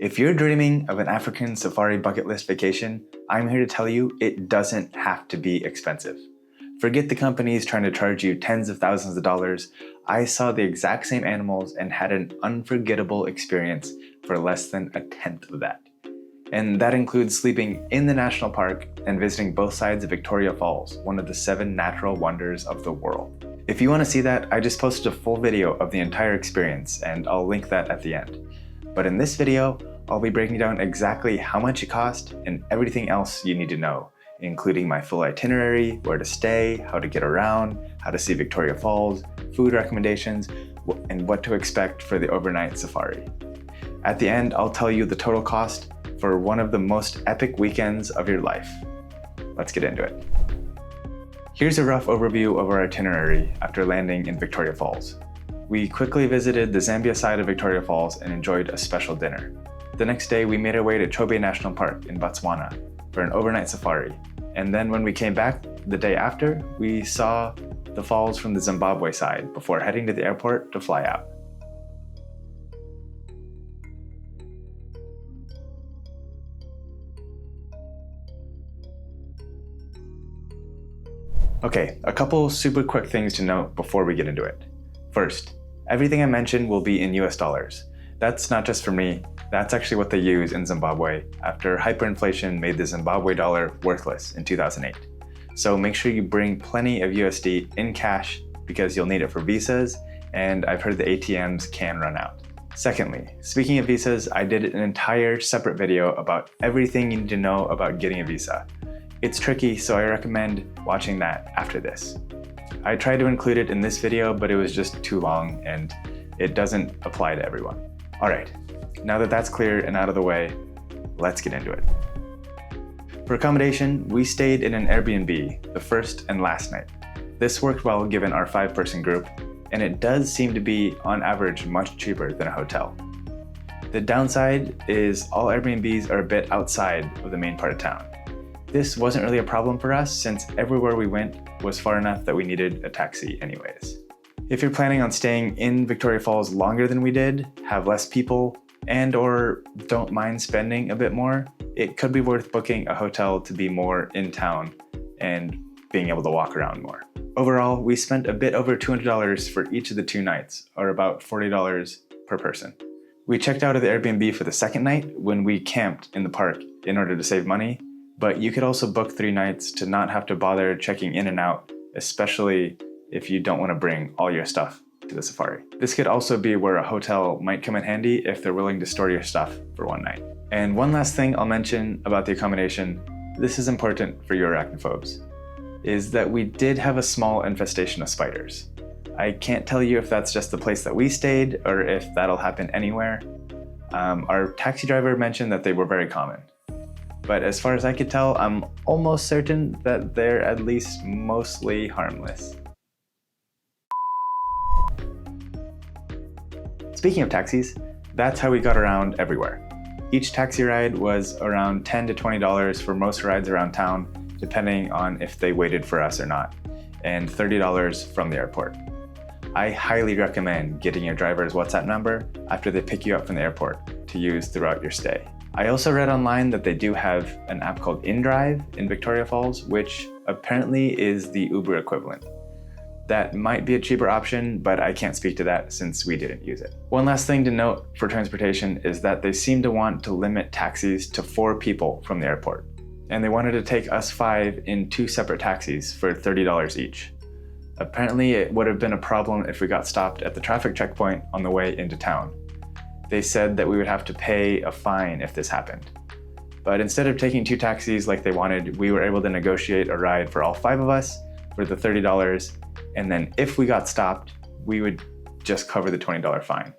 If you're dreaming of an African safari bucket list vacation, I'm here to tell you it doesn't have to be expensive. Forget the companies trying to charge you tens of thousands of dollars. I saw the exact same animals and had an unforgettable experience for less than a tenth of that. And that includes sleeping in the national park and visiting both sides of Victoria Falls, one of the 7 natural wonders of the world. If you want to see that, I just posted a full video of the entire experience and I'll link that at the end. But in this video, I'll be breaking down exactly how much it cost and everything else you need to know, including my full itinerary, where to stay, how to get around, how to see Victoria Falls, food recommendations, and what to expect for the overnight safari. At the end, I'll tell you the total cost for one of the most epic weekends of your life. Let's get into it. Here's a rough overview of our itinerary after landing in Victoria Falls. We quickly visited the Zambia side of Victoria Falls and enjoyed a special dinner. The next day, we made our way to Chobe National Park in Botswana for an overnight safari. And then when we came back the day after, we saw the falls from the Zimbabwe side before heading to the airport to fly out. Okay, a couple super quick things to note before we get into it. First, everything I mentioned will be in US dollars. That's not just for me, that's actually what they use in Zimbabwe after hyperinflation made the Zimbabwe dollar worthless in 2008. So make sure you bring plenty of USD in cash because you'll need it for visas, and I've heard the ATMs can run out. Secondly, speaking of visas, I did an entire separate video about everything you need to know about getting a visa. It's tricky, so I recommend watching that after this. I tried to include it in this video, but it was just too long and it doesn't apply to everyone. All right, now that that's clear and out of the way, let's get into it. For accommodation, we stayed in an Airbnb the first and last night. This worked well given our 5-person group, and it does seem to be, on average, much cheaper than a hotel. The downside is all Airbnbs are a bit outside of the main part of town. This wasn't really a problem for us since everywhere we went was far enough that we needed a taxi anyways. If you're planning on staying in Victoria Falls longer than we did, have less people, and/or don't mind spending a bit more, it could be worth booking a hotel to be more in town and being able to walk around more. Overall, we spent a bit over $200 for each of the 2 nights, or about $40 per person. We checked out of the Airbnb for the second night when we camped in the park in order to save money, but you could also book 3 nights to not have to bother checking in and out, especially if you don't want to bring all your stuff to the safari. This could also be where a hotel might come in handy if they're willing to store your stuff for one night. And one last thing I'll mention about the accommodation, this is important for you arachnophobes, is that we did have a small infestation of spiders. I can't tell you if that's just the place that we stayed or if that'll happen anywhere. Our taxi driver mentioned that they were very common. But as far as I could tell, I'm almost certain that they're at least mostly harmless. Speaking of taxis, that's how we got around everywhere. Each taxi ride was around $10 to $20 for most rides around town, depending on if they waited for us or not, and $30 from the airport. I highly recommend getting your driver's WhatsApp number after they pick you up from the airport to use throughout your stay. I also read online that they do have an app called InDrive in Victoria Falls, which apparently is the Uber equivalent. That might be a cheaper option, but I can't speak to that since we didn't use it. One last thing to note for transportation is that they seem to want to limit taxis to 4 people from the airport. And they wanted to take us 5 in 2 separate taxis for $30 each. Apparently it would have been a problem if we got stopped at the traffic checkpoint on the way into town. They said that we would have to pay a fine if this happened. But instead of taking 2 taxis like they wanted, we were able to negotiate a ride for all 5 of us for the $30, and then if we got stopped, we would just cover the $20 fine.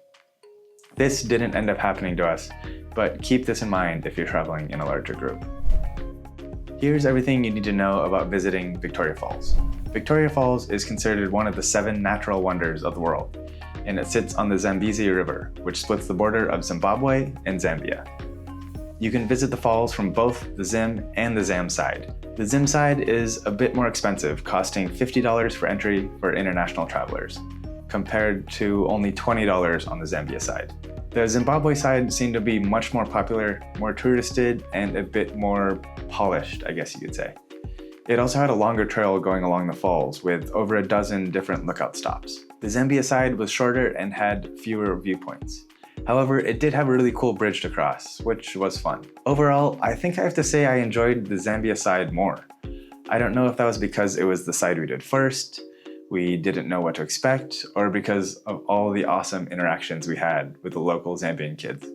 This didn't end up happening to us, but keep this in mind if you're traveling in a larger group. Here's everything you need to know about visiting Victoria Falls. Victoria Falls is considered one of the 7 natural wonders of the world, and it sits on the Zambezi River, which splits the border of Zimbabwe and Zambia. You can visit the falls from both the Zim and the Zam side. The Zim side is a bit more expensive, costing $50 for entry for international travelers, compared to only $20 on the Zambia side. The Zimbabwe side seemed to be much more popular, more touristed, and a bit more polished, I guess you could say. It also had a longer trail going along the falls with over a dozen different lookout stops. The Zambia side was shorter and had fewer viewpoints. However, it did have a really cool bridge to cross, which was fun. Overall, I think I have to say I enjoyed the Zambia side more. I don't know if that was because it was the side we did first, we didn't know what to expect, or because of all the awesome interactions we had with the local Zambian kids.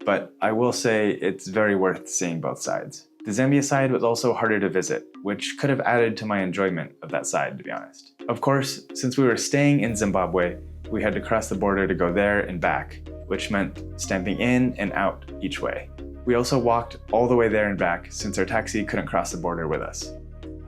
But I will say it's very worth seeing both sides. The Zambia side was also harder to visit, which could have added to my enjoyment of that side, to be honest. Of course, since we were staying in Zimbabwe, we had to cross the border to go there and back, which meant stamping in and out each way. We also walked all the way there and back since our taxi couldn't cross the border with us.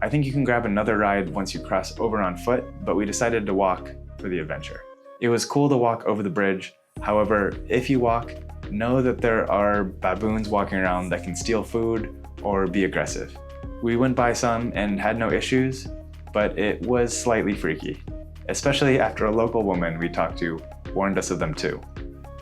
I think you can grab another ride once you cross over on foot, but we decided to walk for the adventure. It was cool to walk over the bridge. However, if you walk, know that there are baboons walking around that can steal food or be aggressive. We went by some and had no issues, but it was slightly freaky, especially after a local woman we talked to warned us of them too.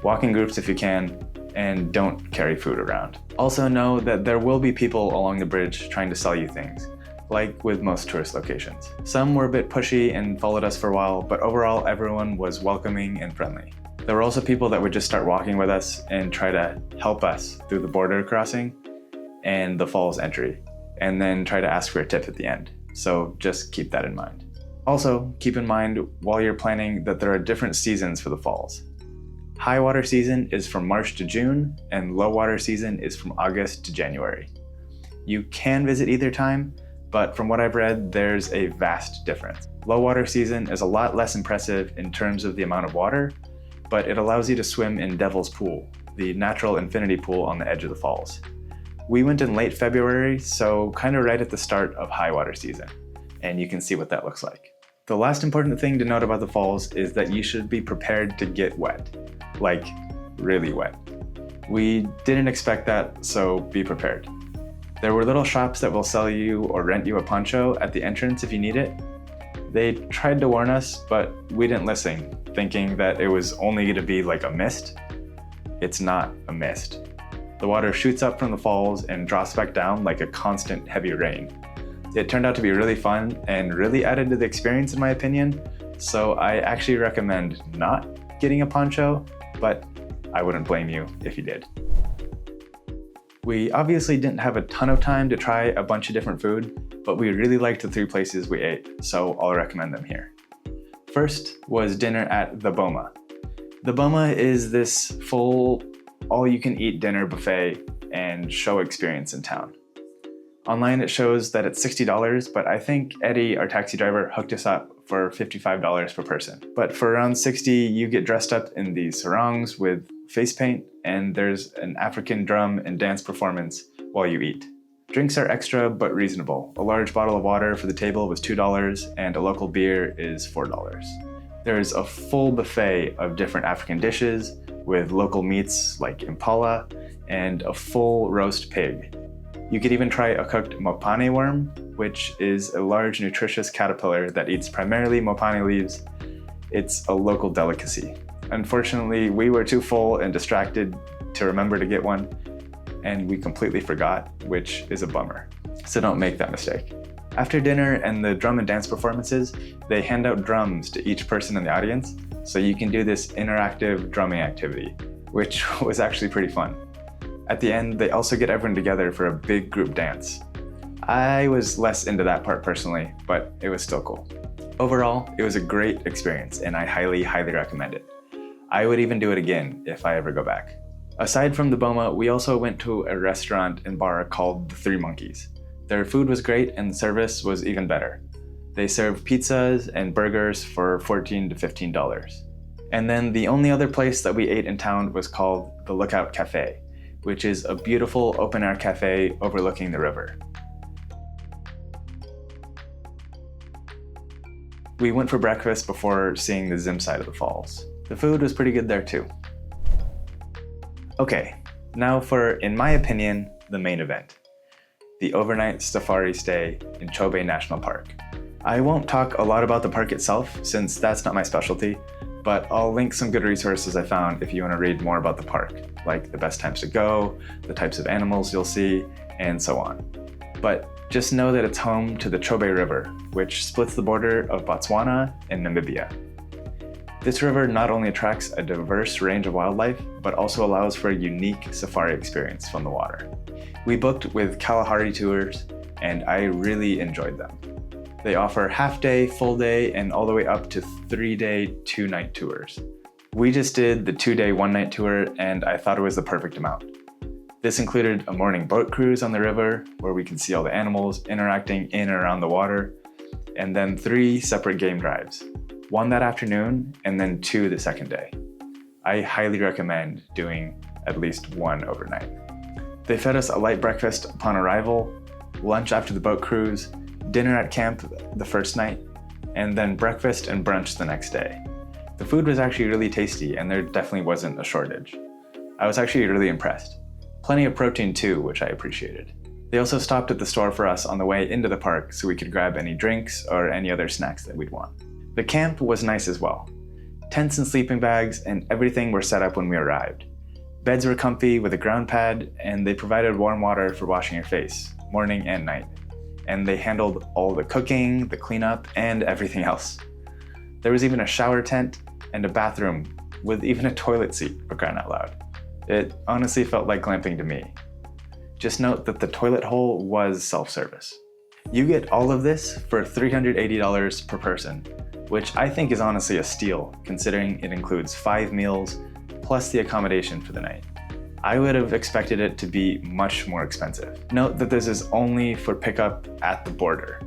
Walk in groups if you can, and don't carry food around. Also know that there will be people along the bridge trying to sell you things, like with most tourist locations. Some were a bit pushy and followed us for a while, but overall everyone was welcoming and friendly. There were also people that would just start walking with us and try to help us through the border crossing and the falls entry, and then try to ask for a tip at the end. So just keep that in mind. Also, keep in mind while you're planning that there are different seasons for the falls. High water season is from March to June, and low water season is from August to January. You can visit either time, but from what I've read, there's a vast difference. Low water season is a lot less impressive in terms of the amount of water, but it allows you to swim in Devil's Pool, the natural infinity pool on the edge of the falls. We went in late February, so kind of right at the start of high water season, and you can see what that looks like. The last important thing to note about the falls is that you should be prepared to get wet, like really wet. We didn't expect that, so be prepared. There were little shops that will sell you or rent you a poncho at the entrance if you need it. They tried to warn us, but we didn't listen, thinking that it was only going to be like a mist. It's not a mist. The water shoots up from the falls and drops back down like a constant heavy rain. It turned out to be really fun and really added to the experience in my opinion, so I actually recommend not getting a poncho, but I wouldn't blame you if you did. We obviously didn't have a ton of time to try a bunch of different food, but we really liked the 3 places we ate, so I'll recommend them here. First was dinner at the Boma. The Boma is this full all-you-can-eat dinner buffet and show experience in town. Online it shows that it's $60, but I think Eddie, our taxi driver, hooked us up for $55 per person. But for around $60, you get dressed up in these sarongs with face paint, and there's an African drum and dance performance while you eat. Drinks are extra but reasonable. A large bottle of water for the table was $2, and a local beer is $4. There's a full buffet of different African dishes with local meats like impala and a full roast pig. You could even try a cooked mopane worm, which is a large nutritious caterpillar that eats primarily mopane leaves. It's a local delicacy. Unfortunately, we were too full and distracted to remember to get one, and we completely forgot, which is a bummer. So don't make that mistake. After dinner and the drum and dance performances, they hand out drums to each person in the audience, so you can do this interactive drumming activity, which was actually pretty fun. At the end, they also get everyone together for a big group dance. I was less into that part personally, but it was still cool. Overall, it was a great experience, and I highly recommend it. I would even do it again if I ever go back. Aside from the Boma, we also went to a restaurant and bar called the Three Monkeys. Their food was great and the service was even better. They served pizzas and burgers for $14 to $15. And then the only other place that we ate in town was called the Lookout Cafe, which is a beautiful open-air cafe overlooking the river. We went for breakfast before seeing the Zim side of the falls. The food was pretty good there too. Okay, now for, in my opinion, the main event. The overnight safari stay in Chobe National Park. I won't talk a lot about the park itself since that's not my specialty, but I'll link some good resources I found if you want to read more about the park, like the best times to go, the types of animals you'll see, and so on. But just know that it's home to the Chobe River, which splits the border of Botswana and Namibia. This river not only attracts a diverse range of wildlife, but also allows for a unique safari experience from the water. We booked with Kalahari Tours, and I really enjoyed them. They offer half-day, full-day, and all the way up to 3-day, 2-night tours. We just did the 2-day, 1-night tour, and I thought it was the perfect amount. This included a morning boat cruise on the river, where we can see all the animals interacting in and around the water, and then 3 separate game drives, 1 that afternoon, and then 2 the second day. I highly recommend doing at least 1 overnight. They fed us a light breakfast upon arrival, lunch after the boat cruise, dinner at camp the first night, and then breakfast and brunch the next day. The food was actually really tasty, and there definitely wasn't a shortage. I was actually really impressed. Plenty of protein too, which I appreciated. They also stopped at the store for us on the way into the park so we could grab any drinks or any other snacks that we'd want. The camp was nice as well. Tents and sleeping bags and everything were set up when we arrived. Beds were comfy with a ground pad, and they provided warm water for washing your face, morning and night. And they handled all the cooking, the cleanup, and everything else. There was even a shower tent and a bathroom with even a toilet seat, for crying out loud. It honestly felt like glamping to me. Just note that the toilet hole was self-service. You get all of this for $380 per person, which I think is honestly a steal, considering it includes 5 meals plus the accommodation for the night. I would have expected it to be much more expensive. Note that this is only for pickup at the border.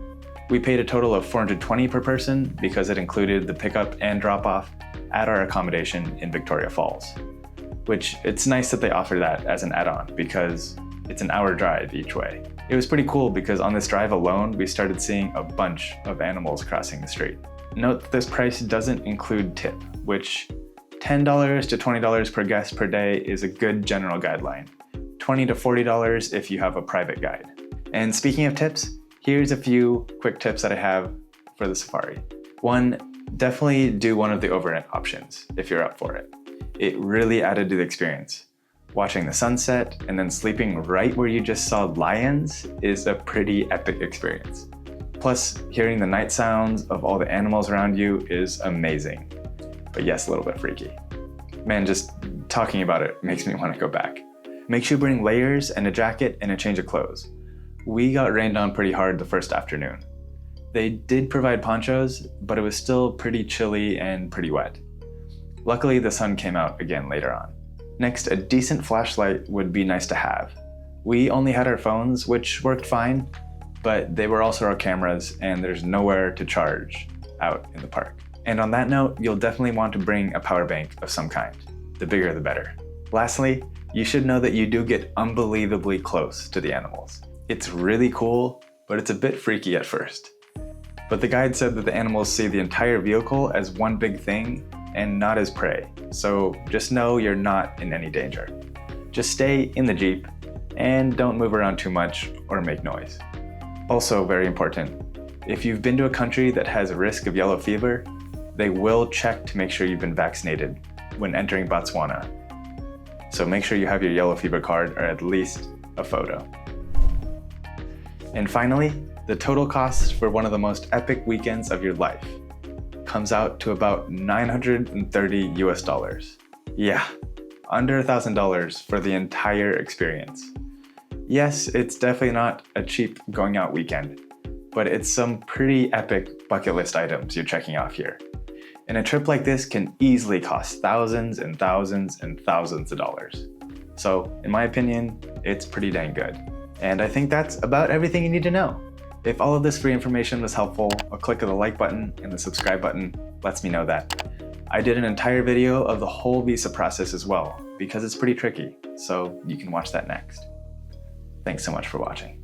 We paid a total of $420 per person because it included the pickup and drop-off at our accommodation in Victoria Falls, which it's nice that they offer that as an add-on because it's an hour drive each way. It was pretty cool because on this drive alone, we started seeing a bunch of animals crossing the street. Note that this price doesn't include tip, which $10 to $20 per guest per day is a good general guideline. $20 to $40 if you have a private guide. And speaking of tips, here's a few quick tips that I have for the safari. 1, definitely do one of the overnight options if you're up for it. It really added to the experience. Watching the sunset and then sleeping right where you just saw lions is a pretty epic experience. Plus, hearing the night sounds of all the animals around you is amazing. But yes, a little bit freaky. Man, just talking about it makes me want to go back. Make sure you bring layers and a jacket and a change of clothes. We got rained on pretty hard the first afternoon. They did provide ponchos, but it was still pretty chilly and pretty wet. Luckily, the sun came out again later on. Next, a decent flashlight would be nice to have. We only had our phones, which worked fine, but they were also our cameras, and there's nowhere to charge out in the park. And on that note, you'll definitely want to bring a power bank of some kind. The bigger the better. Lastly, you should know that you do get unbelievably close to the animals. It's really cool, but it's a bit freaky at first. But the guide said that the animals see the entire vehicle as one big thing and not as prey, so just know you're not in any danger. Just stay in the Jeep and don't move around too much or make noise. Also very important, if you've been to a country that has a risk of yellow fever, they will check to make sure you've been vaccinated when entering Botswana. So make sure you have your yellow fever card or at least a photo. And finally, the total cost for one of the most epic weekends of your life comes out to about $930 US. Yeah, under $1,000 for the entire experience. Yes, it's definitely not a cheap going out weekend, but it's some pretty epic bucket list items you're checking off here. And a trip like this can easily cost thousands and thousands and thousands of dollars. So, in my opinion, it's pretty dang good. And I think that's about everything you need to know. If all of this free information was helpful, a click of the like button and the subscribe button lets me know that. I did an entire video of the whole visa process as well, because it's pretty tricky, so you can watch that next. Thanks so much for watching.